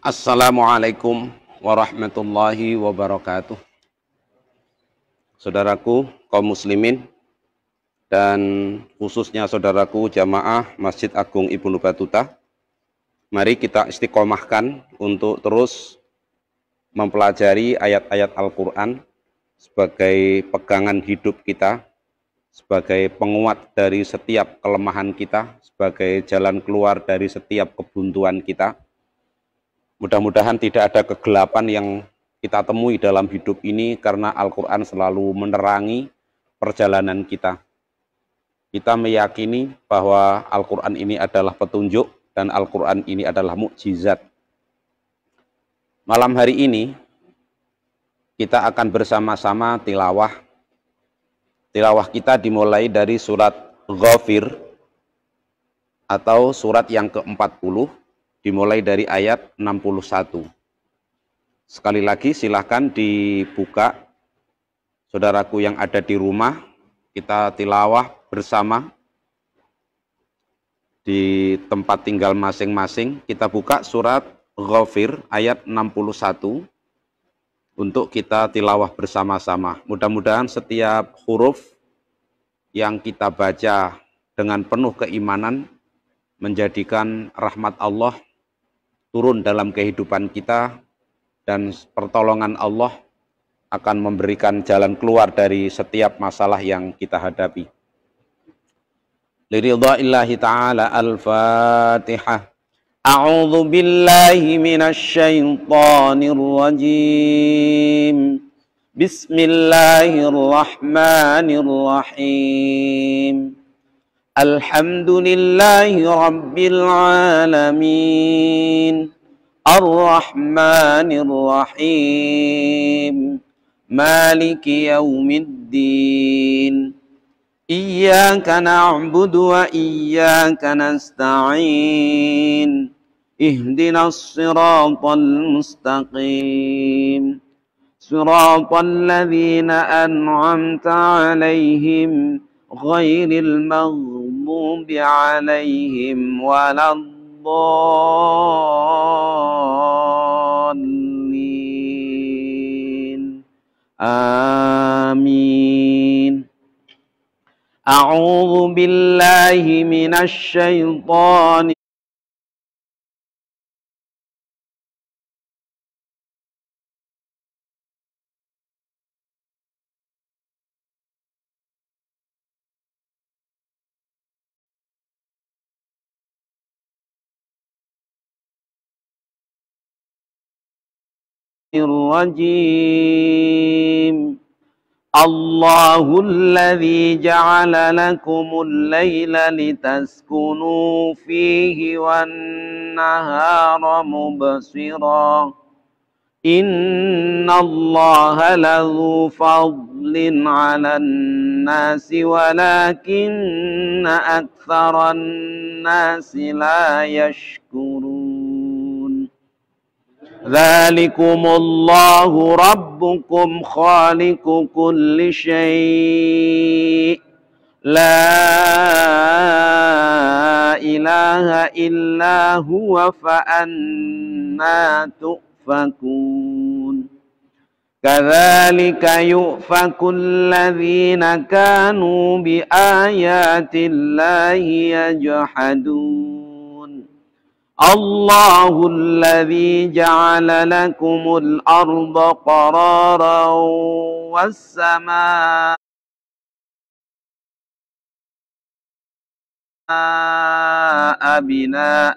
Assalamualaikum warahmatullahi wabarakatuh. Saudaraku kaum muslimin dan khususnya saudaraku jamaah Masjid Agung Ibnu Battuta, mari kita istiqomahkan untuk terus mempelajari ayat-ayat Al-Quran sebagai pegangan hidup kita, sebagai penguat dari setiap kelemahan kita, sebagai jalan keluar dari setiap kebuntuan kita. Mudah-mudahan tidak ada kegelapan yang kita temui dalam hidup ini karena Al-Quran selalu menerangi perjalanan kita. Kita meyakini bahwa Al-Quran ini adalah petunjuk dan Al-Quran ini adalah mukjizat. Malam hari ini kita akan bersama-sama tilawah. Tilawah kita dimulai dari surat Ghafir atau surat yang ke-40. Dimulai dari ayat 61. Sekali lagi silahkan dibuka, saudaraku yang ada di rumah, kita tilawah bersama di tempat tinggal masing-masing. Kita buka surat Ghafir ayat 61 untuk kita tilawah bersama-sama. Mudah-mudahan setiap huruf yang kita baca dengan penuh keimanan menjadikan rahmat Allah turun dalam kehidupan kita, dan pertolongan Allah akan memberikan jalan keluar dari setiap masalah yang kita hadapi. Liridha'illahi ta'ala. Al-Fatihah. A'udzu billahi minasy syaithanir rajim. Bismillahirrahmanirrahim. Alhamdulillahi Rabbil Alamin, Ar-Rahmanir Rahim, Maliki Yaumiddin, Iyyaka na'budu wa iyyaka nasta'in, Ihdinas siratal mustaqim, Siratal ladzina an'amta 'alaihim ghairil maghdubi 'alaihim waladdallin. Amin. A'udzu billahi minasy syaithanir rajim. Allahul ladzi ja'ala lakumul laila litaskunu fihi wan nahara mubsira. Innallaha ladzu fadlin 'alan nasi walakinna aktsaran nasi la yashkurun. Dzalikumullahu rabbukum khaliqu kulli syai' la ilaha illa huwa fa anna tu'fakun. Kadzalika yu'fakul ladzina kanu bi ayatillahi yajhadun. Allahul ladzi ja'ala lakumul arda qararan was samaa bina'an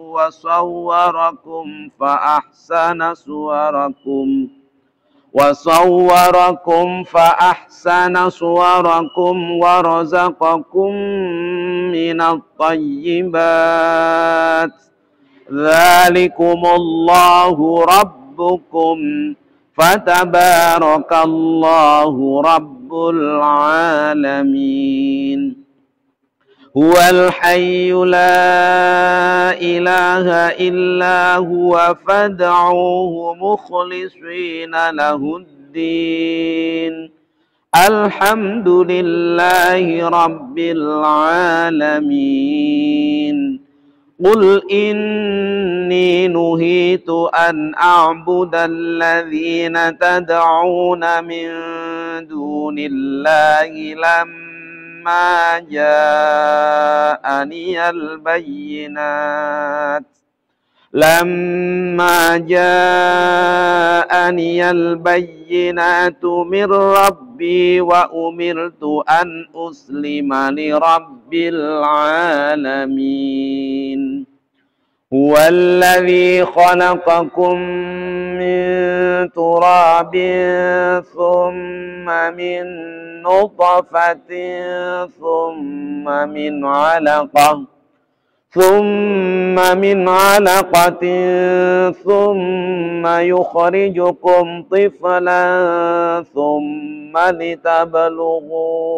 wa sawwarakum fa ahsana suwarakum wa razaqakum minat thayyibat. Dzalikumullahu rabbukum fatabarakallahu rabbul alamin. Huwal hayyu la ilaha illa huwa fad'uhu mukhlishina lahuddin. Alhamdulillahi rabbil alamin. Qul inni إني نهيت أن أعبد الذين تدعون من دون الله لما جاءني البينات من ربي وأمرت أن أسلم لرب العالمين هو الذي خلقكم من تراب ثم من نطفة ثم من علقة ثم يخرجكم طفلا ثم لتبلغوا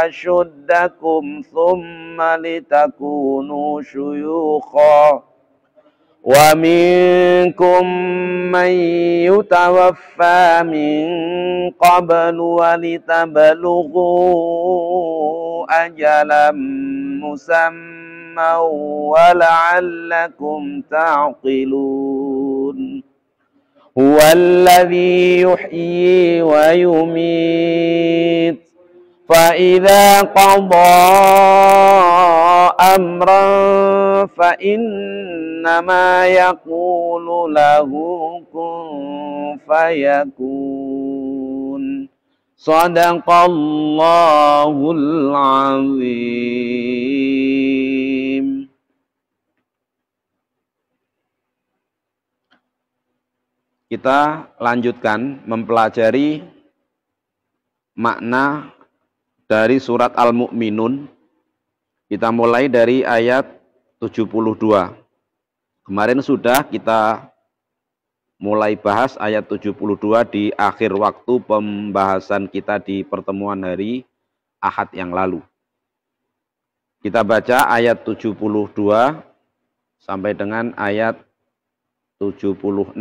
أشدكم ثم لتكونوا شيوخا ومنكم من يتوفى من قبل ولتبلغوا أجلا مسمى ولعلكم تعقلون هو الذي يحيي ويميت فإذا قضى أمرا فإنما يقول له كن فيكون صدق الله العظيم. Kita lanjutkan mempelajari makna dari surat Al-Mu'minun. Kita mulai dari ayat 72. Kemarin sudah kita mulai bahas ayat 72 di akhir waktu pembahasan kita di pertemuan hari Ahad yang lalu. Kita baca ayat 72 sampai dengan ayat 76.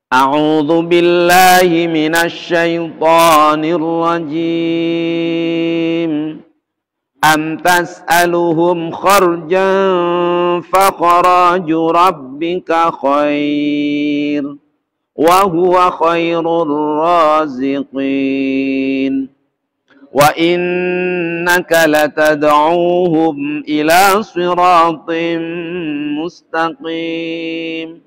A'udzu billahi minasy syaithanir rajim. Am tas'aluhum kharjan fa kharaju rabbika khair wa huwa khairur raziqin wa innaka latad'uuhum ila siratin mustaqim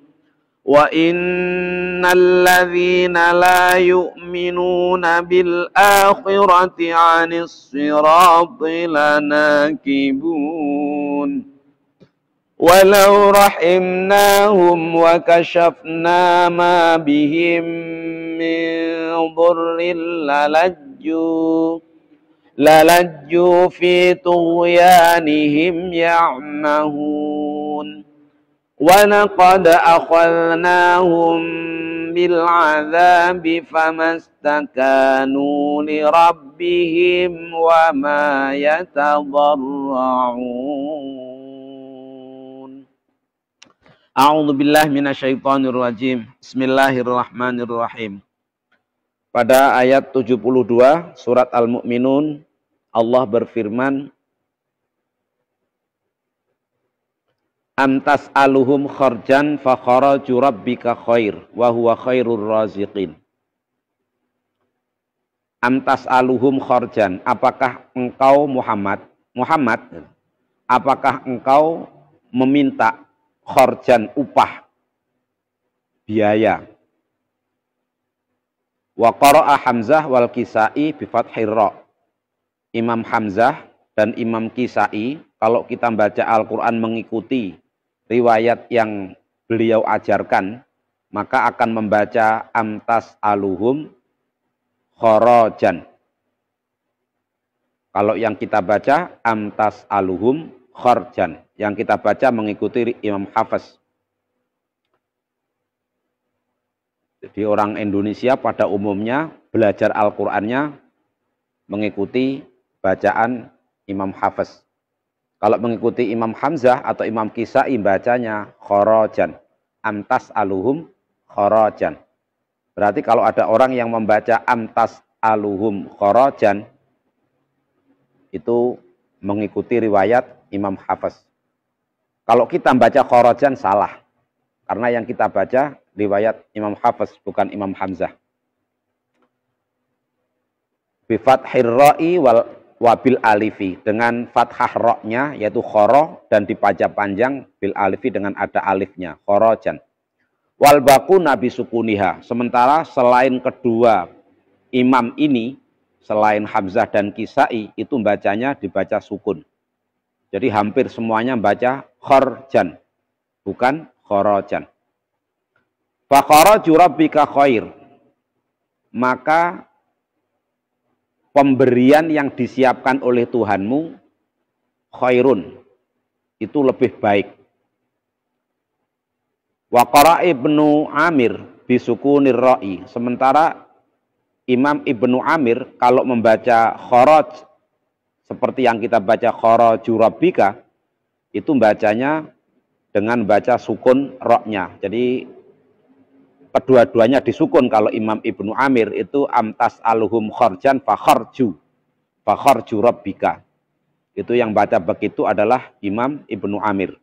wa innal ladzina la yu'minuna bil akhirati 'anis sirati lanakibun walau rahimnahum wa kashafna ma bihim min dhurrin lalajju fi tughyanihim ya'mahun وَلَقَدْ أَخَذْنَاهُمْ بِالْعَذَابِ فَمَا اسْتَكَانُوا لِرَبِّهِمْ وَمَا يَتَضَرَّعُونَ أَعُوذُ بِاللَّهِ مِنَ الشَّيْطَانِ الرَّجِيمِ بِسْمِ اللَّهِ الرَّحْمَنِ الرَّحِيمِ. Pada ayat 72 surat Al-Mu'minun, Allah berfirman, Amtas aluhum kharjan fa kharaju rabbika khair wa huwa khairur raziqin. Amtas aluhum kharjan, apakah engkau Muhammad, apakah engkau meminta kharjan, upah, biaya. Wa qara'a Hamzah wal Kisai bi fathir ra. Imam Hamzah dan Imam Kisai, kalau kita baca Al-Quran mengikuti riwayat yang beliau ajarkan, maka akan membaca amtas aluhum kharajan. Kalau yang kita baca amtas aluhum kharjan, yang kita baca mengikuti Imam Hafiz. Jadi orang Indonesia pada umumnya belajar Al-Qur'annya mengikuti bacaan Imam Hafiz. Kalau mengikuti Imam Hamzah atau Imam Kisai bacanya kharajan. Amtas aluhum kharajan. Berarti kalau ada orang yang membaca amtas aluhum kharajan, itu mengikuti riwayat Imam Hafs. Kalau kita baca kharajan salah. Karena yang kita baca riwayat Imam Hafs, bukan Imam Hamzah. Bi fathir ra'i wabil alifi, dengan fathah ra'nya yaitu khara dan dipajang-panjang bil alifi dengan ada alifnya, kharajan. Wal baku nabi sukuniha. Sementara selain kedua imam ini, selain Hamzah dan Kisai, itu bacanya dibaca sukun. Jadi hampir semuanya baca kharjan, bukan kharajan. Fa kharaju rabbika khair. Maka pemberian yang disiapkan oleh Tuhanmu khairun, itu lebih baik. Wa qara Ibnu Amir bisukunir ra'i. Sementara Imam Ibnu Amir kalau membaca kharaj seperti yang kita baca kharaju rabbika, itu bacanya dengan baca sukun roknya. Jadi kedua-duanya disukun. Kalau Imam Ibnu Amir itu amtas aluhum kharjan fakharju rabbika. Itu yang baca begitu adalah Imam Ibnu Amir.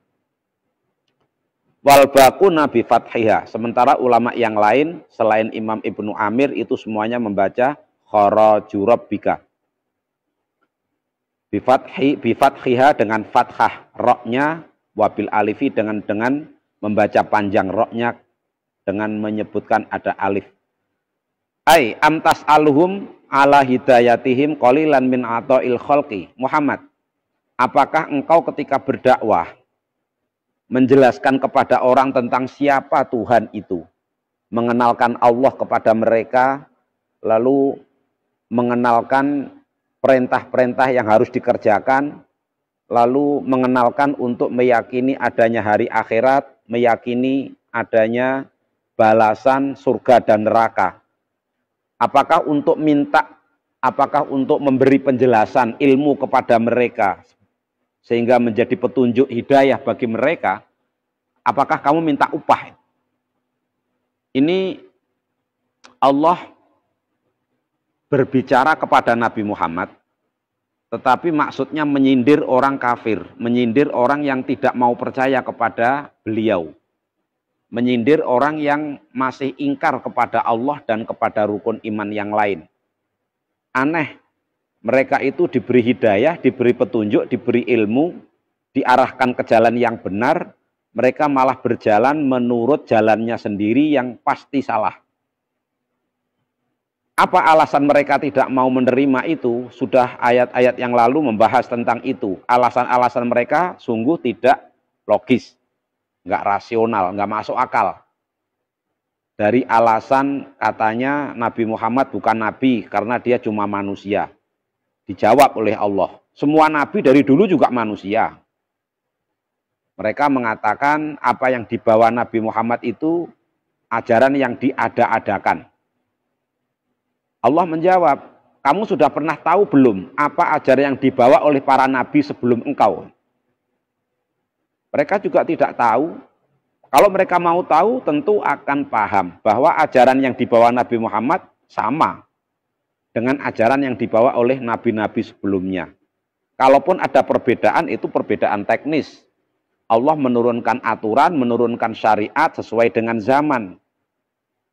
Wal baquna bi fathiha. Sementara ulama yang lain selain Imam Ibnu Amir itu semuanya membaca kharaju rabbika. Bi fathiha dengan fathah roknya, wabil alifi dengan membaca panjang roknya dengan menyebutkan ada alif. Ai amtas aluhum ala hidayatihim qalilan min ata'il khalqi. Muhammad, apakah engkau ketika berdakwah menjelaskan kepada orang tentang siapa Tuhan itu, mengenalkan Allah kepada mereka, lalu mengenalkan perintah-perintah yang harus dikerjakan, lalu mengenalkan untuk meyakini adanya hari akhirat, meyakini adanya balasan surga dan neraka. Apakah untuk memberi penjelasan ilmu kepada mereka sehingga menjadi petunjuk hidayah bagi mereka? Apakah kamu minta upah? Ini Allah berbicara kepada Nabi Muhammad, tetapi maksudnya menyindir orang kafir, menyindir orang yang tidak mau percaya kepada beliau, menyindir orang yang masih ingkar kepada Allah dan kepada rukun iman yang lain. Aneh, mereka itu diberi hidayah, diberi petunjuk, diberi ilmu, diarahkan ke jalan yang benar, mereka malah berjalan menurut jalannya sendiri yang pasti salah. Apa alasan mereka tidak mau menerima itu? Sudah ayat-ayat yang lalu membahas tentang itu. Alasan-alasan mereka sungguh tidak logis, nggak rasional, nggak masuk akal. Dari alasan katanya Nabi Muhammad bukan nabi karena dia cuma manusia. Dijawab oleh Allah, semua nabi dari dulu juga manusia. Mereka mengatakan apa yang dibawa Nabi Muhammad itu ajaran yang diada-adakan. Allah menjawab, kamu sudah pernah tahu belum apa ajaran yang dibawa oleh para nabi sebelum engkau? Mereka juga tidak tahu. Kalau mereka mau tahu, tentu akan paham bahwa ajaran yang dibawa Nabi Muhammad sama dengan ajaran yang dibawa oleh nabi-nabi sebelumnya. Kalaupun ada perbedaan, itu perbedaan teknis. Allah menurunkan aturan, menurunkan syariat sesuai dengan zaman.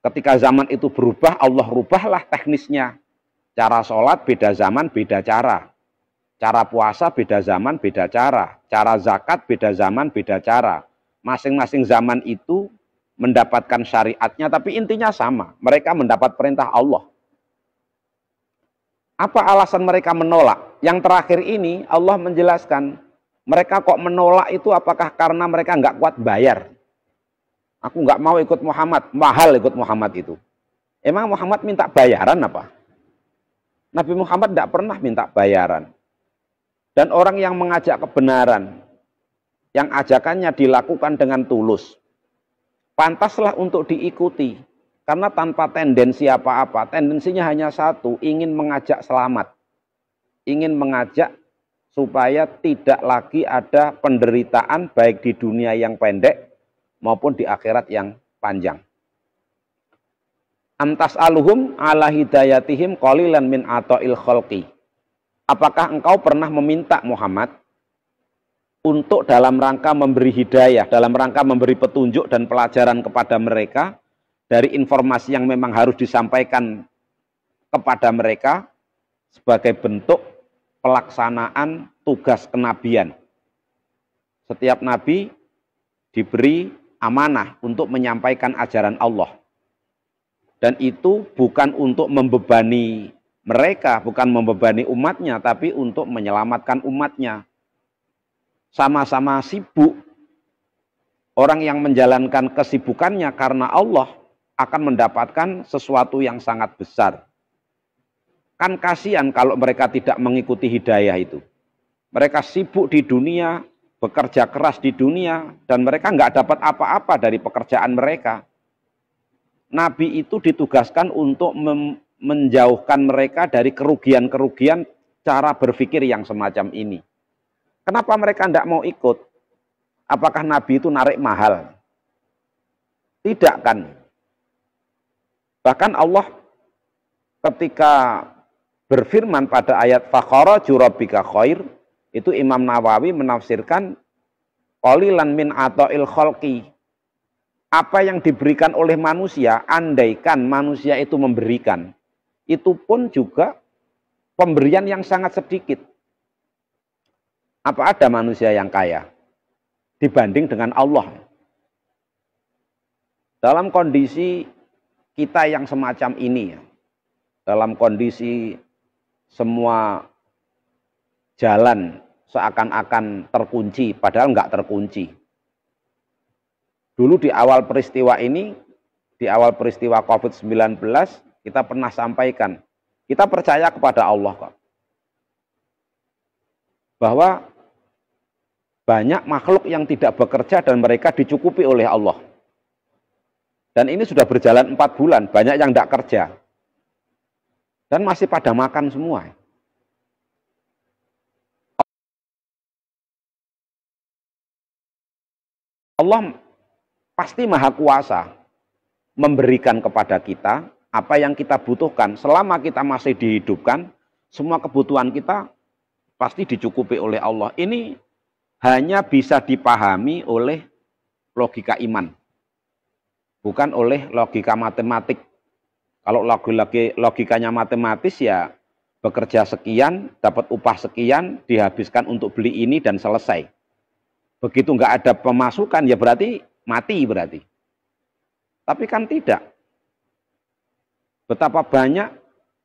Ketika zaman itu berubah, Allah rubahlah teknisnya. Cara sholat beda zaman, beda cara. Cara puasa beda zaman, beda cara. Cara zakat beda zaman, beda cara. Masing-masing zaman itu mendapatkan syariatnya, tapi intinya sama. Mereka mendapat perintah Allah. Apa alasan mereka menolak? Yang terakhir ini Allah menjelaskan, mereka kok menolak itu apakah karena mereka nggak kuat bayar? Aku nggak mau ikut Muhammad, mahal ikut Muhammad itu. Emang Muhammad minta bayaran apa? Nabi Muhammad tidak pernah minta bayaran. Dan orang yang mengajak kebenaran, yang ajakannya dilakukan dengan tulus, pantaslah untuk diikuti. Karena tanpa tendensi apa-apa, tendensinya hanya satu, ingin mengajak selamat. Ingin mengajak supaya tidak lagi ada penderitaan baik di dunia yang pendek maupun di akhirat yang panjang. Amtas aluhum ala hidayatihim qalilan min ata'il khalqi. Apakah engkau pernah meminta Muhammad untuk dalam rangka memberi hidayah, dalam rangka memberi petunjuk dan pelajaran kepada mereka dari informasi yang memang harus disampaikan kepada mereka sebagai bentuk pelaksanaan tugas kenabian. Setiap nabi diberi amanah untuk menyampaikan ajaran Allah. Dan itu bukan untuk membebani mereka, bukan membebani umatnya, tapi untuk menyelamatkan umatnya. Sama-sama sibuk. Orang yang menjalankan kesibukannya karena Allah akan mendapatkan sesuatu yang sangat besar. Kan kasihan kalau mereka tidak mengikuti hidayah itu. Mereka sibuk di dunia, bekerja keras di dunia, dan mereka nggak dapat apa-apa dari pekerjaan mereka. Nabi itu ditugaskan untuk menjauhkan mereka dari kerugian-kerugian cara berpikir yang semacam ini. Kenapa mereka tidak mau ikut? Apakah Nabi itu narik mahal? Tidak kan. Bahkan Allah ketika berfirman pada ayat fakharaju rabbika khair, itu Imam Nawawi menafsirkan qalilan min ata'il khalqi. Apa yang diberikan oleh manusia, andaikan manusia itu memberikan, itu pun juga pemberian yang sangat sedikit. Apa ada manusia yang kaya dibanding dengan Allah? Dalam kondisi kita yang semacam ini, dalam kondisi semua jalan seakan-akan terkunci, padahal nggak terkunci. Dulu di awal peristiwa ini, di awal peristiwa COVID-19, kita pernah sampaikan, kita percaya kepada Allah kok. Bahwa banyak makhluk yang tidak bekerja dan mereka dicukupi oleh Allah. Dan ini sudah berjalan 4 bulan, banyak yang tidak kerja. Dan masih pada makan semua. Allah pasti maha kuasa memberikan kepada kita apa yang kita butuhkan. Selama kita masih dihidupkan, semua kebutuhan kita pasti dicukupi oleh Allah. Ini hanya bisa dipahami oleh logika iman, bukan oleh logika matematik. Kalau logikanya matematis ya bekerja sekian, dapat upah sekian, dihabiskan untuk beli ini dan selesai. Begitu nggak ada pemasukan ya berarti mati berarti. Tapi kan tidak. Betapa banyak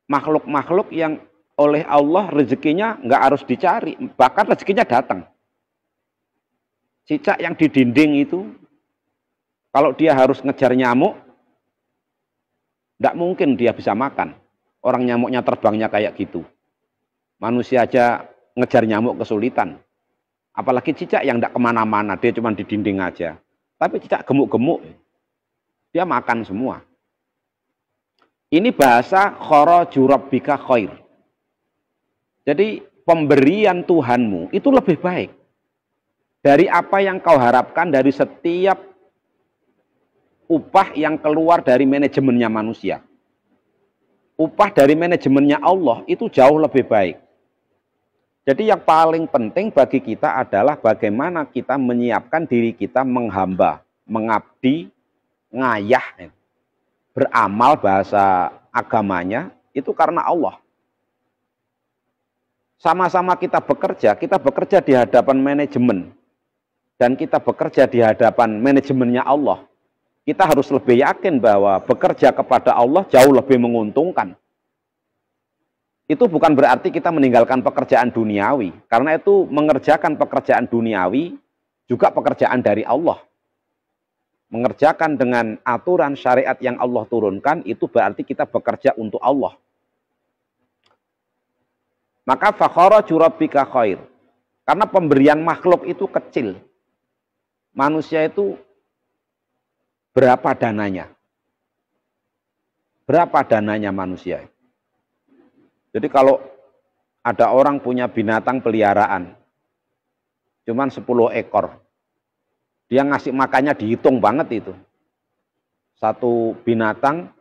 makhluk-makhluk yang oleh Allah rezekinya nggak harus dicari, bahkan rezekinya datang. Cicak yang di dinding itu, kalau dia harus ngejar nyamuk, tidak mungkin dia bisa makan. Orang nyamuknya terbangnya kayak gitu. Manusia aja ngejar nyamuk kesulitan. Apalagi cicak yang tidak kemana-mana, dia cuma di dinding aja. Tapi cicak gemuk-gemuk, dia makan semua. Ini bahasa kharaju rabbika khair. Jadi pemberian Tuhanmu itu lebih baik dari apa yang kau harapkan dari setiap upah yang keluar dari manajemennya manusia. Upah dari manajemennya Allah itu jauh lebih baik. Jadi yang paling penting bagi kita adalah bagaimana kita menyiapkan diri kita menghamba, mengabdi, ngayah, beramal bahasa agamanya, itu karena Allah. Sama-sama kita bekerja di hadapan manajemen. Dan kita bekerja di hadapan manajemennya Allah. Kita harus lebih yakin bahwa bekerja kepada Allah jauh lebih menguntungkan. Itu bukan berarti kita meninggalkan pekerjaan duniawi. Karena itu mengerjakan pekerjaan duniawi juga pekerjaan dari Allah. Mengerjakan dengan aturan syariat yang Allah turunkan, itu berarti kita bekerja untuk Allah. Maka fakharaju rabbika khair. Karena pemberian makhluk itu kecil. Manusia itu berapa dananya? Berapa dananya manusia? Jadi kalau ada orang punya binatang peliharaan, cuman 10 ekor, dia ngasih makannya dihitung banget itu. Satu binatang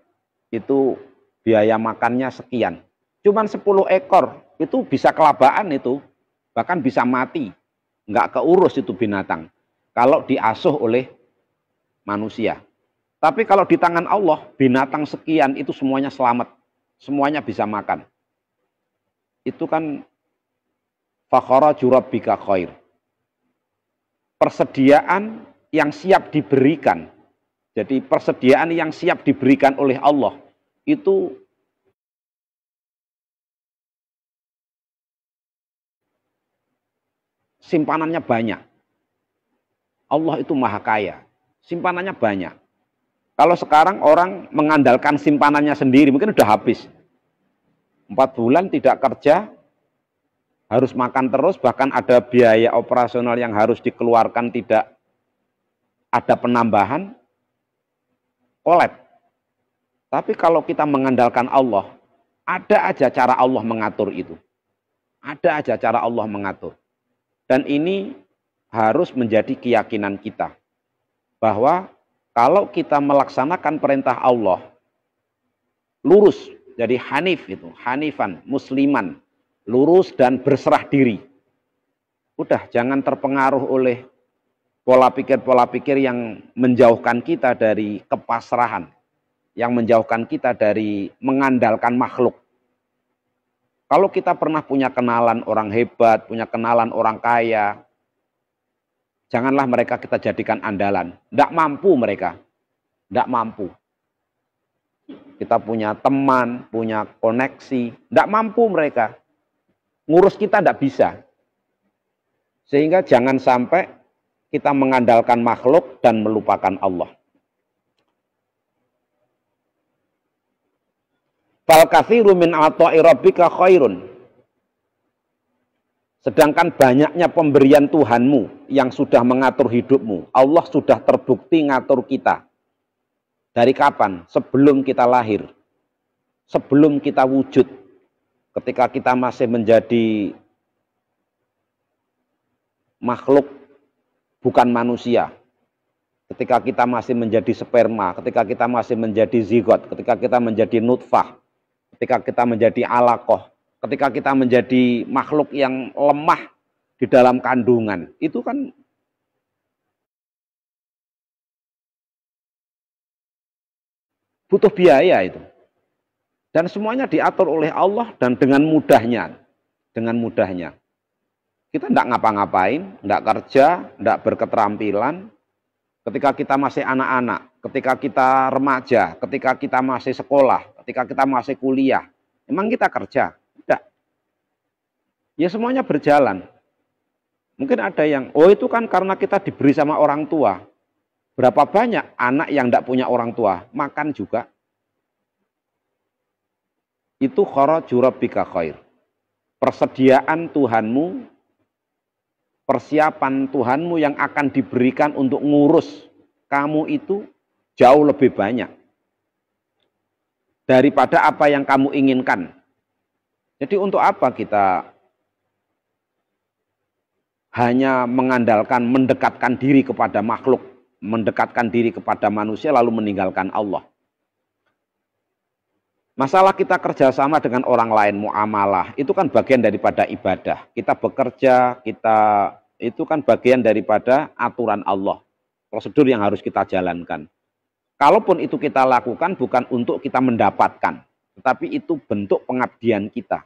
itu biaya makannya sekian. Cuman 10 ekor, itu bisa kelabaan itu, bahkan bisa mati. nggak keurus itu binatang kalau diasuh oleh manusia. Tapi kalau di tangan Allah, binatang sekian itu semuanya selamat, semuanya bisa makan. Itu kan fakharaju rabbika khair. Persediaan yang siap diberikan. Jadi persediaan yang siap diberikan oleh Allah itu simpanannya banyak. Allah itu maha kaya, simpanannya banyak. Kalau sekarang orang mengandalkan simpanannya sendiri, mungkin udah habis. 4 bulan tidak kerja, harus makan terus, bahkan ada biaya operasional yang harus dikeluarkan, tidak ada penambahan, kolab. Tapi kalau kita mengandalkan Allah, ada aja cara Allah mengatur itu. Ada aja cara Allah mengatur. Dan ini harus menjadi keyakinan kita. Bahwa kalau kita melaksanakan perintah Allah, lurus, jadi hanif itu, hanifan, musliman, lurus dan berserah diri. Udah, jangan terpengaruh oleh pola pikir yang menjauhkan kita dari kepasrahan, yang menjauhkan kita dari mengandalkan makhluk. Kalau kita pernah punya kenalan orang hebat, punya kenalan orang kaya, janganlah mereka kita jadikan andalan. Tidak mampu mereka, tidak mampu. Kita punya teman, punya koneksi, tidak mampu mereka. Ngurus kita tidak bisa. Sehingga jangan sampai kita mengandalkan makhluk dan melupakan Allah. Fal katsiru min ata'i rabbika khairun. Sedangkan banyaknya pemberian Tuhanmu yang sudah mengatur hidupmu. Allah sudah terbukti ngatur kita. Dari kapan? Sebelum kita lahir. Sebelum kita wujud. Ketika kita masih menjadi makhluk bukan manusia. Ketika kita masih menjadi sperma, ketika kita masih menjadi zigot, ketika kita menjadi nutfah, ketika kita menjadi alaqah, ketika kita menjadi makhluk yang lemah di dalam kandungan, itu kan butuh biaya itu. Dan semuanya diatur oleh Allah dan dengan mudahnya. Dengan mudahnya. Kita tidak ngapa-ngapain, tidak kerja, tidak berketerampilan. Ketika kita masih anak-anak, ketika kita remaja, ketika kita masih sekolah, ketika kita masih kuliah, emang kita kerja? Tidak. Ya semuanya berjalan. Mungkin ada yang, oh itu kan karena kita diberi sama orang tua. Berapa banyak anak yang tidak punya orang tua, makan juga. Itu kharaju rabbika khair. Persediaan Tuhanmu, persiapan Tuhanmu yang akan diberikan untuk ngurus kamu itu jauh lebih banyak daripada apa yang kamu inginkan. Jadi untuk apa kita hanya mengandalkan, mendekatkan diri kepada makhluk, mendekatkan diri kepada manusia lalu meninggalkan Allah. Masalah kita kerjasama dengan orang lain, muamalah, itu kan bagian daripada ibadah. Kita bekerja, itu kan bagian daripada aturan Allah. Prosedur yang harus kita jalankan. Kalaupun itu kita lakukan bukan untuk kita mendapatkan, tetapi itu bentuk pengabdian kita.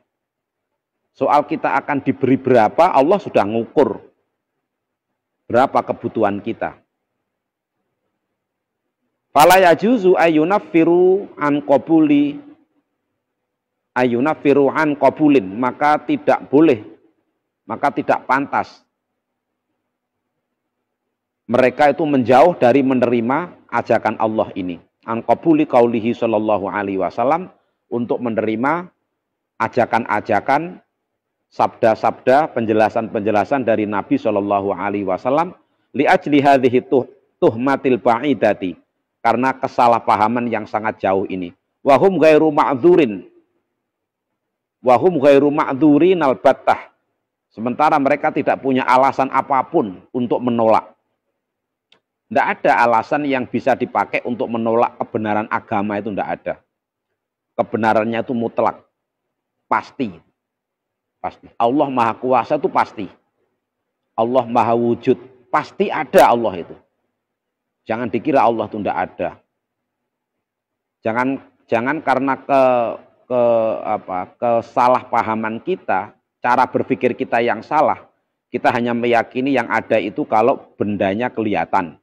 Soal kita akan diberi berapa, Allah sudah ngukur berapa kebutuhan kita. Fala yajuzu ayyunaffiru an qabuli ayyunaffiru an qabulin, maka tidak boleh, maka tidak pantas mereka itu menjauh dari menerima ajakan Allah ini. An qabuli qaulihi sallallahu alaihi wasallam, untuk menerima ajakan-ajakan, sabda-sabda, penjelasan-penjelasan dari Nabi sallallahu alaihi wasallam, li ajli hadhihi tuhmatil ba'idati, karena kesalahpahaman yang sangat jauh ini. Wahum ghairu ma'dzurin, wahum ghairu ma'dzurin albattah. Sementara mereka tidak punya alasan apapun untuk menolak. Tidak ada alasan yang bisa dipakai untuk menolak kebenaran agama, itu tidak ada. Kebenarannya itu mutlak, pasti. Pasti. Allah Maha Kuasa itu pasti. Allah maha wujud. Pasti ada Allah itu. Jangan dikira Allah itu tidak ada. Jangan karena kesalahpahaman kita, cara berpikir kita yang salah, kita hanya meyakini yang ada itu kalau bendanya kelihatan.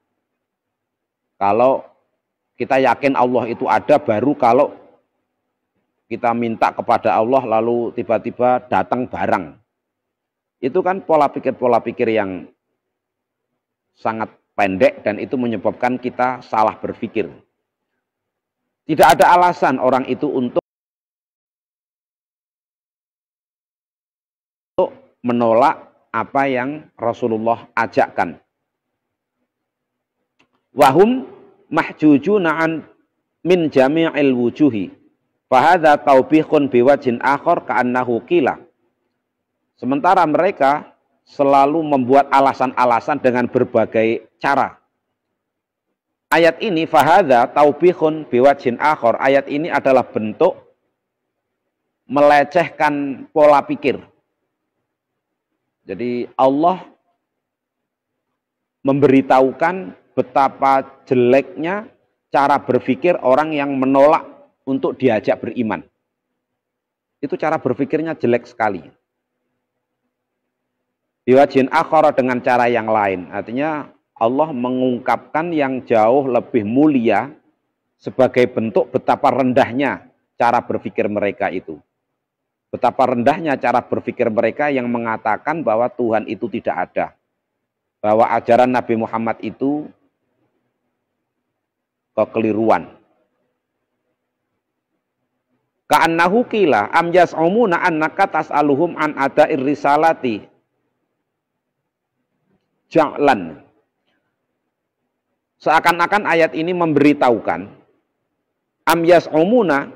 Kalau kita yakin Allah itu ada baru kalau kita minta kepada Allah lalu tiba-tiba datang barang. Itu kan pola pikir yang sangat pendek dan itu menyebabkan kita salah berpikir. Tidak ada alasan orang itu untuk menolak apa yang Rasulullah ajakkan. Wahum mahjujuna an min jami'il wujuhi. Fahadha taubihun biwajhin akhar ka'annahu qila. Sementara mereka selalu membuat alasan-alasan dengan berbagai cara. Ayat ini fahadha taubihun biwajhin akhar. Ayat ini adalah bentuk melecehkan pola pikir. Jadi Allah memberitahukan betapa jeleknya cara berpikir orang yang menolak untuk diajak beriman. Itu cara berpikirnya jelek sekali. Biwajhin akhara dengan cara yang lain. Artinya Allah mengungkapkan yang jauh lebih mulia sebagai bentuk betapa rendahnya cara berpikir mereka itu. Betapa rendahnya cara berpikir mereka yang mengatakan bahwa Tuhan itu tidak ada. Bahwa ajaran Nabi Muhammad itu kekeliruan. Ka'annahu qila am yas'umuna annaka tas'aluhum an ada'ir risalati ja'lan. Seakan-akan ayat ini memberitahukan am yas'umuna,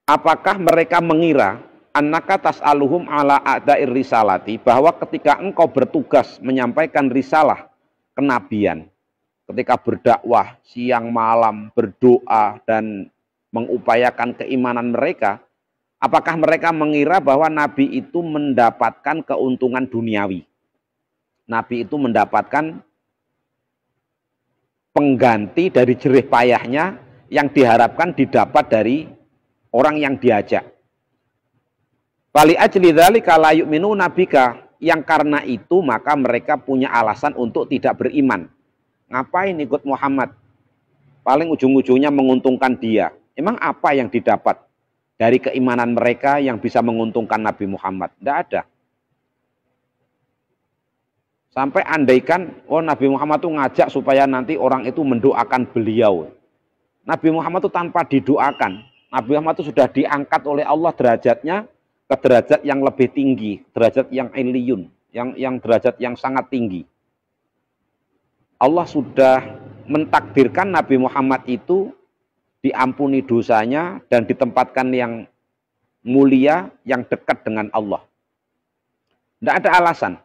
apakah mereka mengira annaka tas'aluhum ala a'da'ir risalati, bahwa ketika engkau bertugas menyampaikan risalah kenabian, ketika berdakwah siang malam, berdoa dan mengupayakan keimanan mereka, apakah mereka mengira bahwa Nabi itu mendapatkan keuntungan duniawi? Nabi itu mendapatkan pengganti dari jerih payahnya yang diharapkan didapat dari orang yang diajak. Fali ajli dzalika la yu'minu nabika, yang karena itu maka mereka punya alasan untuk tidak beriman. Ngapain ikut Muhammad? Paling ujung-ujungnya menguntungkan dia. Emang apa yang didapat dari keimanan mereka yang bisa menguntungkan Nabi Muhammad? Tidak ada. Sampai andaikan, Nabi Muhammad itu ngajak supaya nanti orang itu mendoakan beliau. Nabi Muhammad itu tanpa didoakan. Nabi Muhammad itu sudah diangkat oleh Allah derajatnya ke derajat yang lebih tinggi, derajat yang iliyun, yang derajat yang sangat tinggi. Allah sudah mentakdirkan Nabi Muhammad itu diampuni dosanya dan ditempatkan yang mulia, yang dekat dengan Allah. Tidak ada alasan.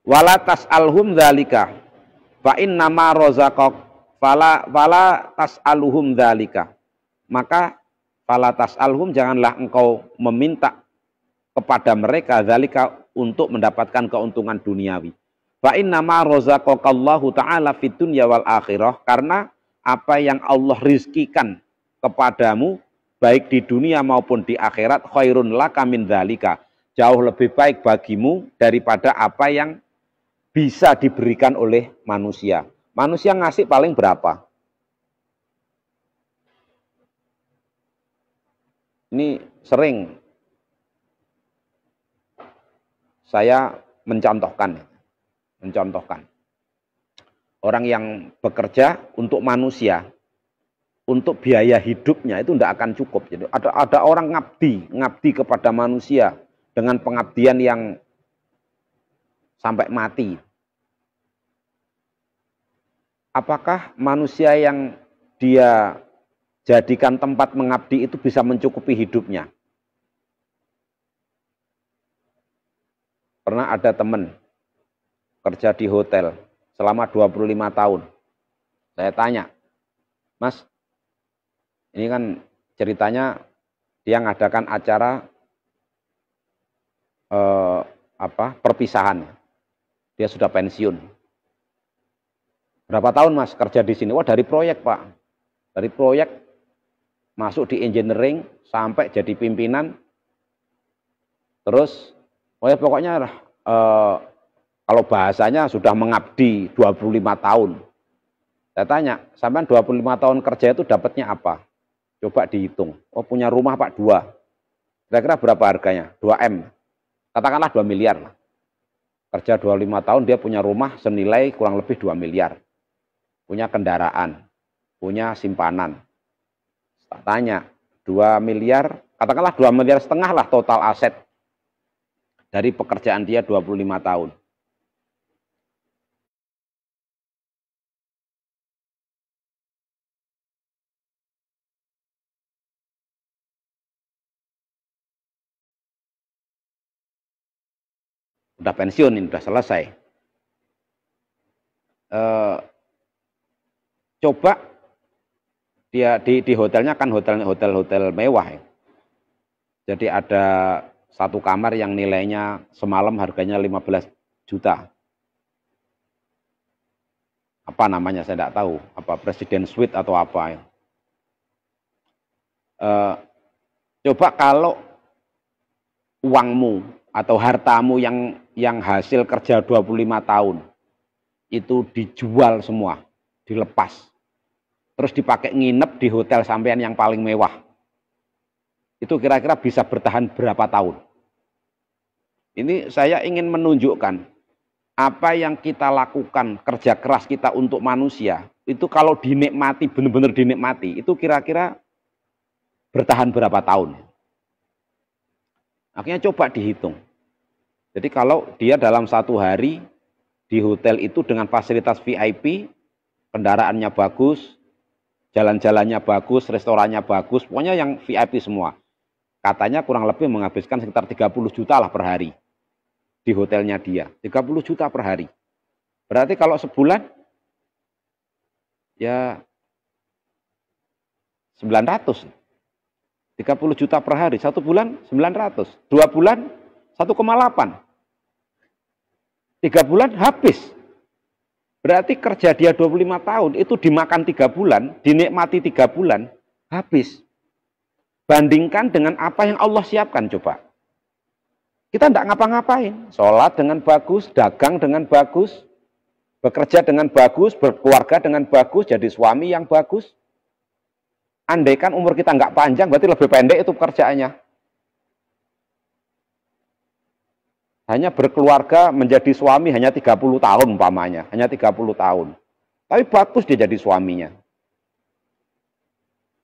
Wala tas'alhum dzalika fa inna ma razaqak fala tas'aluhum dzalika. Maka fala tas'alhum, janganlah engkau meminta kepada mereka dzalika untuk mendapatkan keuntungan duniawi. Fa inna ma razaqakallahu ta'ala fid dunya wal akhirah, karena apa yang Allah rizkikan kepadamu baik di dunia maupun di akhirat khairun laka min dzalika, jauh lebih baik bagimu daripada apa yang bisa diberikan oleh manusia. Manusia ngasih paling berapa? Ini sering saya mencontohkan. Orang yang bekerja untuk manusia, untuk biaya hidupnya itu tidak akan cukup. Jadi ada orang ngabdi kepada manusia dengan pengabdian yang sampai mati. Apakah manusia yang dia jadikan tempat mengabdi itu bisa mencukupi hidupnya? Pernah ada teman kerja di hotel selama 25 tahun. Saya tanya, Mas, ini kan ceritanya dia ngadakan acara perpisahan. Dia sudah pensiun. Berapa tahun Mas kerja di sini? Wah, dari proyek Pak. Dari proyek masuk di engineering sampai jadi pimpinan. Terus, pokoknya kalau bahasanya sudah mengabdi 25 tahun. Saya tanya, sampai 25 tahun kerja itu dapatnya apa? Coba dihitung. Oh, punya rumah Pak 2. Kira-kira berapa harganya? 2M. Katakanlah 2 miliar. Kerja 25 tahun dia punya rumah senilai kurang lebih 2 miliar. Punya kendaraan, punya simpanan. Tak tanya, 2 miliar, katakanlah 2 miliar setengah lah total aset dari pekerjaan dia 25 tahun. Udah pensiun ini, udah selesai. Coba dia di hotelnya kan hotel mewah ya. Jadi ada satu kamar yang nilainya semalam harganya 15 juta. Apa namanya saya tidak tahu, apa Presiden Suite atau apa ya. Coba kalau uangmu atau hartamu yang hasil kerja 25 tahun itu dijual semua, dilepas, terus dipakai nginep di hotel sampean yang paling mewah, itu kira-kira bisa bertahan berapa tahun? Ini saya ingin menunjukkan apa yang kita lakukan, kerja keras kita untuk manusia, itu kalau dinikmati, benar-benar dinikmati, itu kira-kira bertahan berapa tahun? Akhirnya coba dihitung. Jadi kalau dia dalam satu hari di hotel itu dengan fasilitas VIP, kendaraannya bagus, jalan-jalannya bagus, restorannya bagus, pokoknya yang VIP semua. Katanya kurang lebih menghabiskan sekitar 30 juta lah per hari di hotelnya dia. 30 juta per hari. Berarti kalau sebulan ya 900. 30 juta per hari, 1 bulan 900, 2 bulan 1,8, 3 bulan habis. Berarti kerja dia 25 tahun, itu dimakan 3 bulan, dinikmati 3 bulan, habis. Bandingkan dengan apa yang Allah siapkan, coba. Kita tidak ngapa-ngapain, sholat dengan bagus, dagang dengan bagus, bekerja dengan bagus, berkeluarga dengan bagus, jadi suami yang bagus. Andaikan umur kita nggak panjang, berarti lebih pendek itu pekerjaannya. Hanya berkeluarga menjadi suami hanya 30 tahun umpamanya, hanya 30 tahun. Tapi bagus dia jadi suaminya.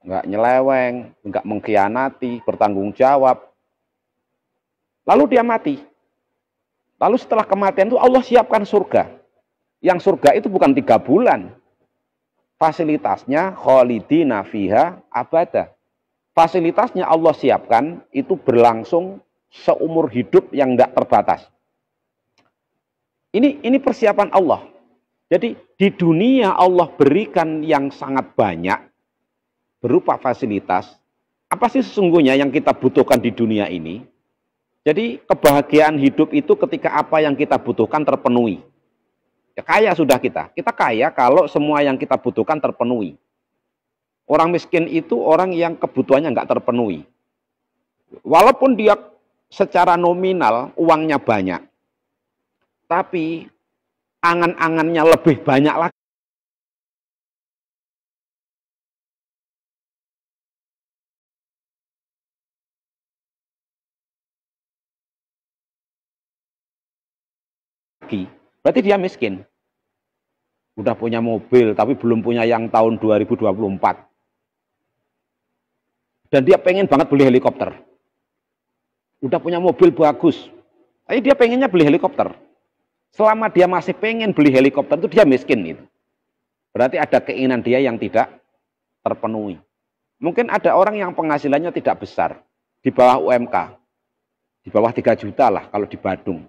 Nggak nyeleweng, nggak mengkhianati, bertanggung jawab. Lalu dia mati. Lalu setelah kematian itu Allah siapkan surga. Yang surga itu bukan 3 bulan. Fasilitasnya khalidina fiha abada. Fasilitasnya Allah siapkan itu berlangsung seumur hidup yang tidak terbatas. Ini persiapan Allah. Jadi di dunia Allah berikan yang sangat banyak berupa fasilitas. Apa sih sesungguhnya yang kita butuhkan di dunia ini? Jadi kebahagiaan hidup itu ketika apa yang kita butuhkan terpenuhi. Ya, kaya sudah kita. Kita kaya kalau semua yang kita butuhkan terpenuhi. Orang miskin itu orang yang kebutuhannya nggak terpenuhi. Walaupun dia secara nominal uangnya banyak, tapi angan-angannya lebih banyak lagi. Berarti dia miskin. Udah punya mobil, tapi belum punya yang tahun 2024. Dan dia pengen banget beli helikopter. Udah punya mobil bagus, tapi dia pengennya beli helikopter. Selama dia masih pengen beli helikopter, itu dia miskin. Gitu. Berarti ada keinginan dia yang tidak terpenuhi. Mungkin ada orang yang penghasilannya tidak besar, di bawah UMK. Di bawah 3 juta lah kalau di Badung.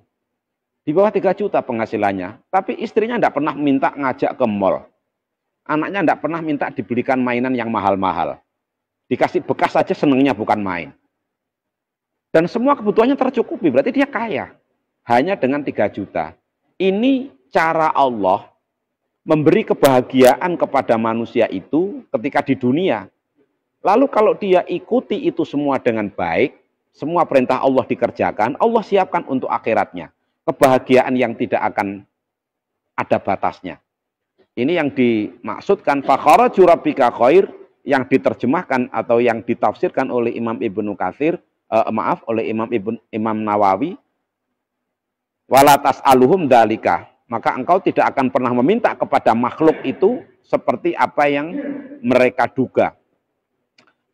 Di bawah 3 juta penghasilannya, tapi istrinya tidak pernah minta ngajak ke mall. Anaknya tidak pernah minta dibelikan mainan yang mahal-mahal. Dikasih bekas saja senengnya bukan main. Dan semua kebutuhannya tercukupi, berarti dia kaya. Hanya dengan 3 juta. Ini cara Allah memberi kebahagiaan kepada manusia itu ketika di dunia. Lalu kalau dia ikuti itu semua dengan baik, semua perintah Allah dikerjakan, Allah siapkan untuk akhiratnya. Kebahagiaan yang tidak akan ada batasnya. Ini yang dimaksudkan fakharaju rabbika khair, yang diterjemahkan atau yang ditafsirkan oleh Imam Ibnu Katsir, oleh Imam Nawawi, wala tas'aluhum dalika. Maka engkau tidak akan pernah meminta kepada makhluk itu seperti apa yang mereka duga.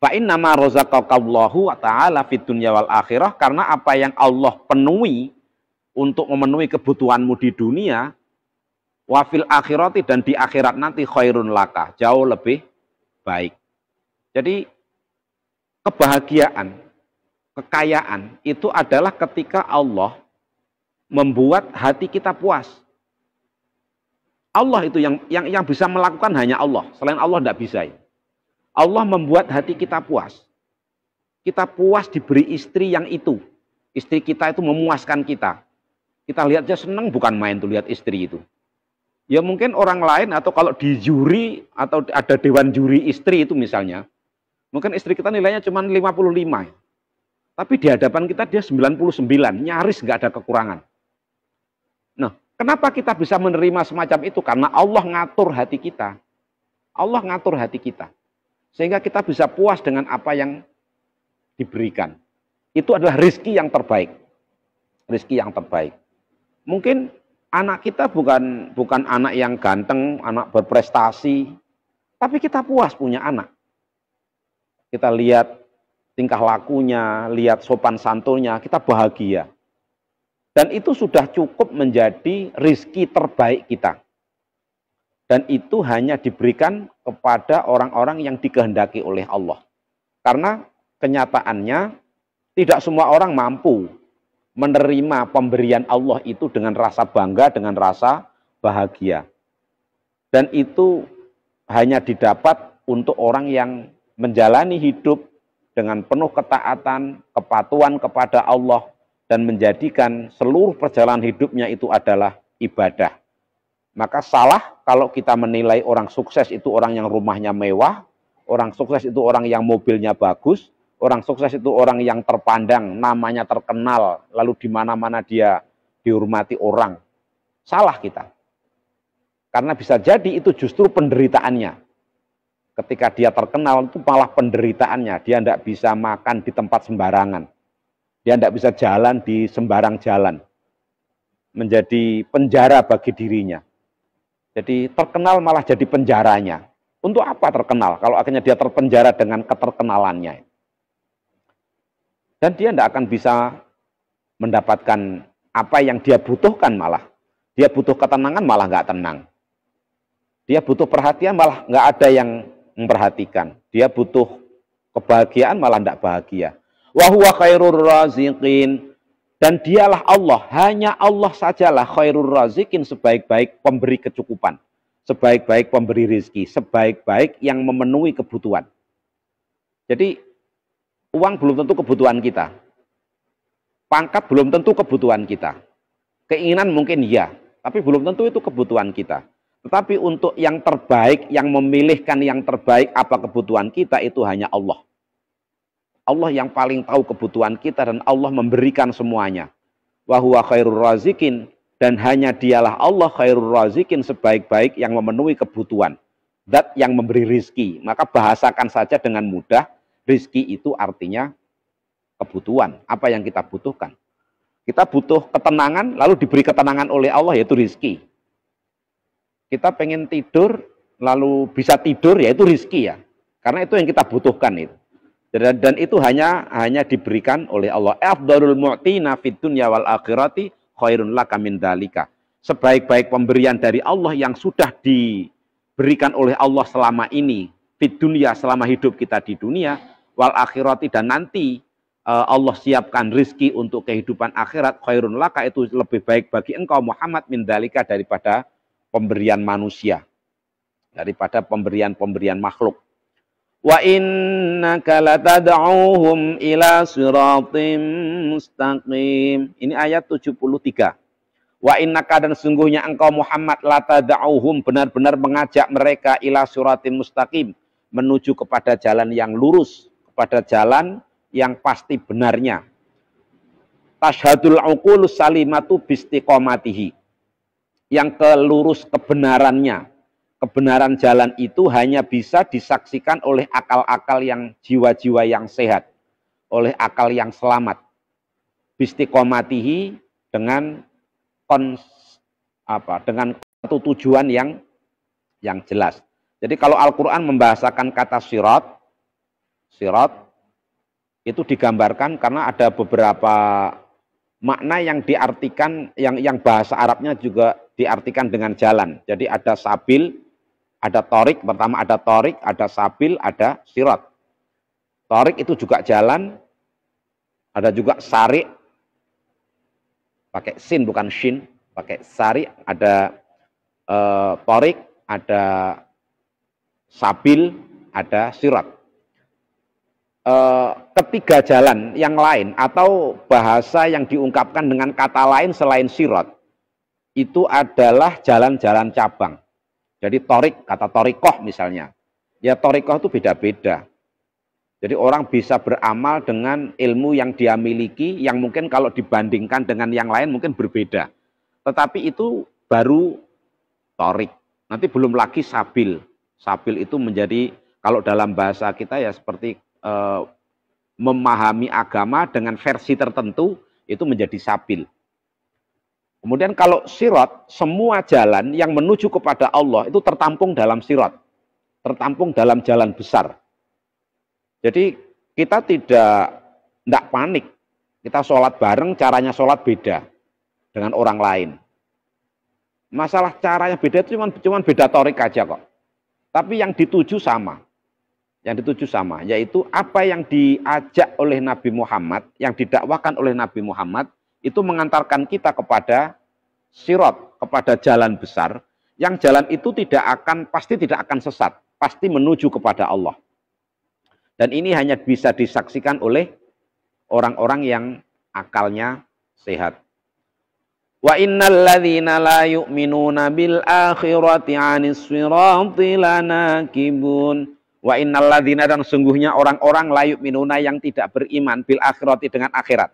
Fa inna ma razaqakallahu ta'ala fid dunya wal akhirah, karena apa yang Allah penuhi untuk memenuhi kebutuhanmu di dunia, wa fil akhirati, dan di akhirat nanti khairun laka, jauh lebih baik. Jadi kebahagiaan, kekayaan itu adalah ketika Allah membuat hati kita puas. Allah itu yang bisa melakukan hanya Allah. Selain Allah tidak bisa. Allah membuat hati kita puas. Kita puas diberi istri yang itu. Istri kita itu memuaskan kita. Kita lihat aja senang, bukan main tuh lihat istri itu. Ya mungkin orang lain, atau kalau di juri atau ada dewan juri istri itu misalnya, mungkin istri kita nilainya cuma 55. Tapi di hadapan kita dia 99, nyaris nggak ada kekurangan. Nah, kenapa kita bisa menerima semacam itu? Karena Allah ngatur hati kita. Allah ngatur hati kita. Sehingga kita bisa puas dengan apa yang diberikan. Itu adalah rezeki yang terbaik. Rezeki yang terbaik. Mungkin anak kita bukan anak yang ganteng, anak berprestasi. Tapi kita puas punya anak. Kita lihat tingkah lakunya, lihat sopan santunnya, kita bahagia. Dan itu sudah cukup menjadi rezeki terbaik kita. Dan itu hanya diberikan kepada orang-orang yang dikehendaki oleh Allah. Karena kenyataannya tidak semua orang mampu menerima pemberian Allah itu dengan rasa bangga, dengan rasa bahagia. Dan itu hanya didapat untuk orang yang menjalani hidup dengan penuh ketaatan, kepatuhan kepada Allah, dan menjadikan seluruh perjalanan hidupnya itu adalah ibadah. Maka salah kalau kita menilai orang sukses itu orang yang rumahnya mewah, orang sukses itu orang yang mobilnya bagus, orang sukses itu orang yang terpandang, namanya terkenal, lalu di mana-mana dia dihormati orang. Salah kita. Karena bisa jadi itu justru penderitaannya. Ketika dia terkenal itu malah penderitaannya, dia tidak bisa makan di tempat sembarangan. Dia tidak bisa jalan di sembarang jalan. Menjadi penjara bagi dirinya. Jadi terkenal malah jadi penjaranya. Untuk apa terkenal? Kalau akhirnya dia terpenjara dengan keterkenalannya. Dan dia tidak akan bisa mendapatkan apa yang dia butuhkan malah. Dia butuh ketenangan malah nggak tenang. Dia butuh perhatian malah nggak ada yang memperhatikan. Dia butuh kebahagiaan malah tidak bahagia. Wa huwa khairur raziqin. Dan dialah Allah, hanya Allah sajalah khairur raziqin, sebaik-baik pemberi kecukupan, sebaik-baik pemberi rezeki, sebaik-baik yang memenuhi kebutuhan. Jadi uang belum tentu kebutuhan kita. Pangkat belum tentu kebutuhan kita. Keinginan mungkin iya, tapi belum tentu itu kebutuhan kita. Tetapi untuk yang terbaik, yang memilihkan yang terbaik apa kebutuhan kita, itu hanya Allah. Allah yang paling tahu kebutuhan kita, dan Allah memberikan semuanya. Wa huwa khairur raziqin, dan hanya dialah Allah khairur raziqin, sebaik-baik yang memenuhi kebutuhan. Zat yang memberi rizki. Maka bahasakan saja dengan mudah, rizki itu artinya kebutuhan. Apa yang kita butuhkan. Kita butuh ketenangan, lalu diberi ketenangan oleh Allah, yaitu rizki. Kita pengen tidur, lalu bisa tidur, yaitu rizki ya. Karena itu yang kita butuhkan itu. Dan itu hanya diberikan oleh Allah. Afdalul mu'tina fid dunya wal akhirati khairun laka min dzalika. Sebaik-baik pemberian dari Allah yang sudah diberikan oleh Allah selama ini, fid dunya, selama hidup kita di dunia, wal akhirati, dan nanti Allah siapkan rizki untuk kehidupan akhirat, khairun laka, itu lebih baik bagi engkau Muhammad min dzalika, daripada pemberian manusia, daripada pemberian makhluk. Wa innaka latad'uhum ila siratim mustaqim. Ini ayat 73. Wa innaka, dan sungguhnya engkau Muhammad, latad'uhum, benar-benar mengajak mereka ila siratim mustaqim, menuju kepada jalan yang lurus, kepada jalan yang pasti benarnya. Tashhadul uqulus salimatu bistiqomatihi. Yang kelurus kebenarannya. Kebenaran jalan itu hanya bisa disaksikan oleh akal-akal yang jiwa-jiwa yang sehat. Oleh akal yang selamat. Bistiqomatihi, dengan dengan satu tujuan yang jelas. Jadi kalau Al-Quran membahasakan kata sirat itu digambarkan karena ada beberapa makna yang diartikan, yang bahasa Arabnya juga diartikan dengan jalan. Jadi ada sabil, ada torik, pertama ada torik, ada sabil, ada sirat. Torik itu juga jalan, ada juga sari, pakai sin bukan shin, pakai sari, ada torik, ada sabil, ada sirat. Ketiga jalan yang lain atau bahasa yang diungkapkan dengan kata lain selain sirat itu adalah jalan-jalan cabang. Jadi torik, kata torikoh misalnya, ya torikoh itu beda-beda. Jadi orang bisa beramal dengan ilmu yang dia miliki, yang mungkin kalau dibandingkan dengan yang lain mungkin berbeda. Tetapi itu baru torik. Nanti belum lagi sabil. Sabil itu menjadi, kalau dalam bahasa kita ya seperti memahami agama dengan versi tertentu, itu menjadi sabil. Kemudian kalau sirat, semua jalan yang menuju kepada Allah itu tertampung dalam sirat. Tertampung dalam jalan besar. Jadi kita tidak panik. Kita sholat bareng, caranya sholat beda dengan orang lain. Masalah caranya beda itu cuma beda torik aja kok. Tapi yang dituju sama. Yang dituju sama, yaitu apa yang diajak oleh Nabi Muhammad, yang didakwakan oleh Nabi Muhammad, itu mengantarkan kita kepada sirat, kepada jalan besar, yang jalan itu pasti tidak akan sesat, pasti menuju kepada Allah. Dan ini hanya bisa disaksikan oleh orang-orang yang akalnya sehat. Wa innal ladzina la yu'minuna bil akhirati 'anis sirati lanakibun. Wa innal ladzina, dan sungguhnya orang-orang la yu'minuna yang tidak beriman bil akhirati, dengan akhirat.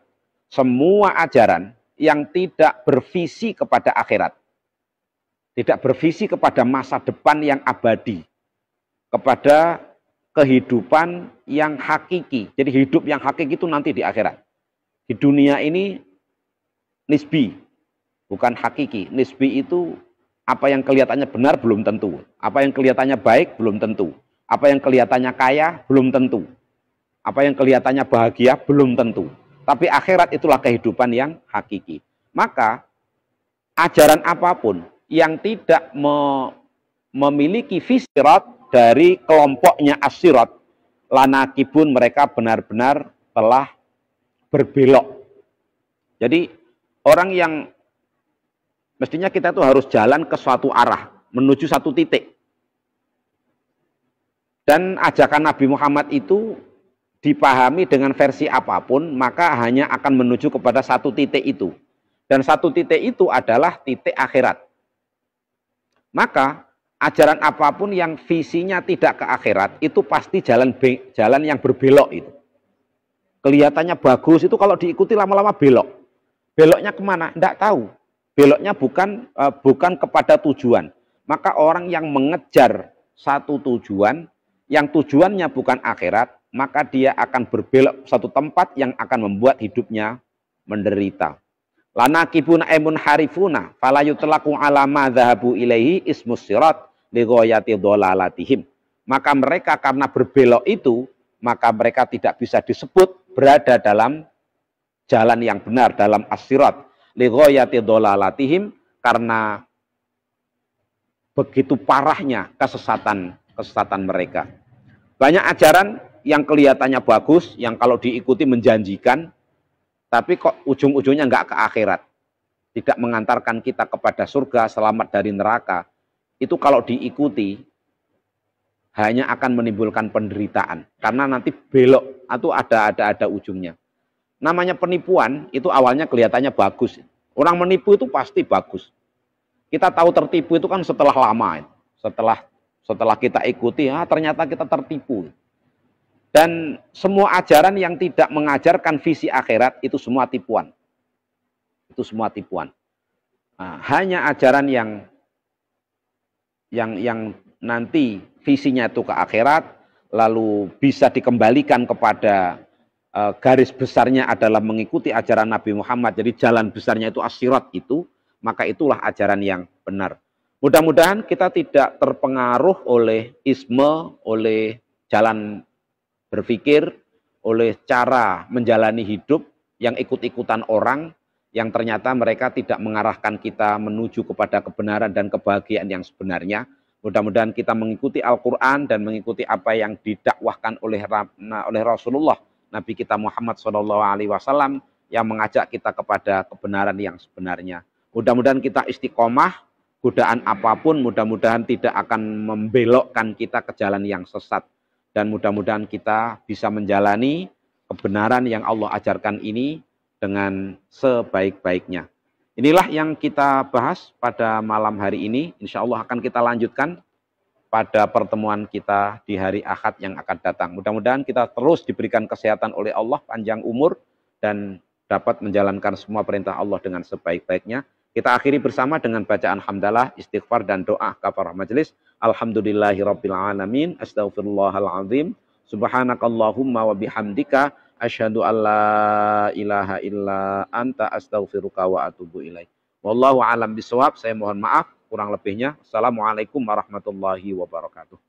Semua ajaran yang tidak bervisi kepada akhirat. Tidak bervisi kepada masa depan yang abadi. Kepada kehidupan yang hakiki. Jadi hidup yang hakiki itu nanti di akhirat. Di dunia ini nisbi, bukan hakiki. Nisbi itu apa yang kelihatannya benar belum tentu. Apa yang kelihatannya baik belum tentu. Apa yang kelihatannya kaya belum tentu. Apa yang kelihatannya bahagia belum tentu. Tapi akhirat itulah kehidupan yang hakiki. Maka ajaran apapun yang tidak memiliki visirat dari kelompoknya as-sirat, lanakibun, mereka benar-benar telah berbelok. Jadi orang yang mestinya kita tuh harus jalan ke suatu arah, menuju satu titik. Dan ajakan Nabi Muhammad itu dipahami dengan versi apapun, maka hanya akan menuju kepada satu titik itu. Dan satu titik itu adalah titik akhirat. Maka ajaran apapun yang visinya tidak ke akhirat, itu pasti jalan yang berbelok itu. Kelihatannya bagus itu kalau diikuti lama-lama belok. Beloknya kemana? Tidak tahu. Beloknya bukan kepada tujuan. Maka orang yang mengejar satu tujuan, yang tujuannya bukan akhirat, maka dia akan berbelok satu tempat yang akan membuat hidupnya menderita. Lanakibuna emun harifuna falayutlaku alama dhahabu ilaihi ismus sirat ligoyati dholalatihim. Maka mereka karena berbelok itu, maka mereka tidak bisa disebut berada dalam jalan yang benar, dalam as-sirat ligoyati dholalatihim, karena begitu parahnya kesesatan mereka. Banyak ajaran yang kelihatannya bagus, yang kalau diikuti menjanjikan, tapi kok ujung-ujungnya nggak ke akhirat, tidak mengantarkan kita kepada surga, selamat dari neraka. Itu kalau diikuti hanya akan menimbulkan penderitaan karena nanti belok atau ada ujungnya. Namanya penipuan itu awalnya kelihatannya bagus. Orang menipu itu pasti bagus. Kita tahu tertipu itu kan setelah lama, setelah kita ikuti, ternyata kita tertipu. Dan semua ajaran yang tidak mengajarkan visi akhirat itu semua tipuan. Itu semua tipuan. Nah, hanya ajaran yang nanti visinya itu ke akhirat, lalu bisa dikembalikan kepada garis besarnya adalah mengikuti ajaran Nabi Muhammad. Jadi jalan besarnya itu as-sirat itu, maka itulah ajaran yang benar. Mudah-mudahan kita tidak terpengaruh oleh isme, oleh jalan berpikir, oleh cara menjalani hidup yang ikut-ikutan orang, yang ternyata mereka tidak mengarahkan kita menuju kepada kebenaran dan kebahagiaan yang sebenarnya. Mudah-mudahan kita mengikuti Al-Quran dan mengikuti apa yang didakwahkan oleh Rasulullah Nabi kita Muhammad SAW yang mengajak kita kepada kebenaran yang sebenarnya. Mudah-mudahan kita istiqomah, godaan apapun mudah-mudahan tidak akan membelokkan kita ke jalan yang sesat. Dan mudah-mudahan kita bisa menjalani kebenaran yang Allah ajarkan ini dengan sebaik-baiknya. Inilah yang kita bahas pada malam hari ini. Insya Allah akan kita lanjutkan pada pertemuan kita di hari Ahad yang akan datang. Mudah-mudahan kita terus diberikan kesehatan oleh Allah, panjang umur, dan dapat menjalankan semua perintah Allah dengan sebaik-baiknya. Kita akhiri bersama dengan bacaan hamdalah, istighfar, dan doa kafarah majelis. Alhamdulillahirabbil alamin, astaghfirullahalazim, subhanakallahumma wa bihamdika, asyhadu an la ilaha illa anta, astaghfiruka wa atubu ilaik. Wallahu a'lam bishawab. Saya mohon maaf kurang lebihnya. Assalamualaikum warahmatullahi wabarakatuh.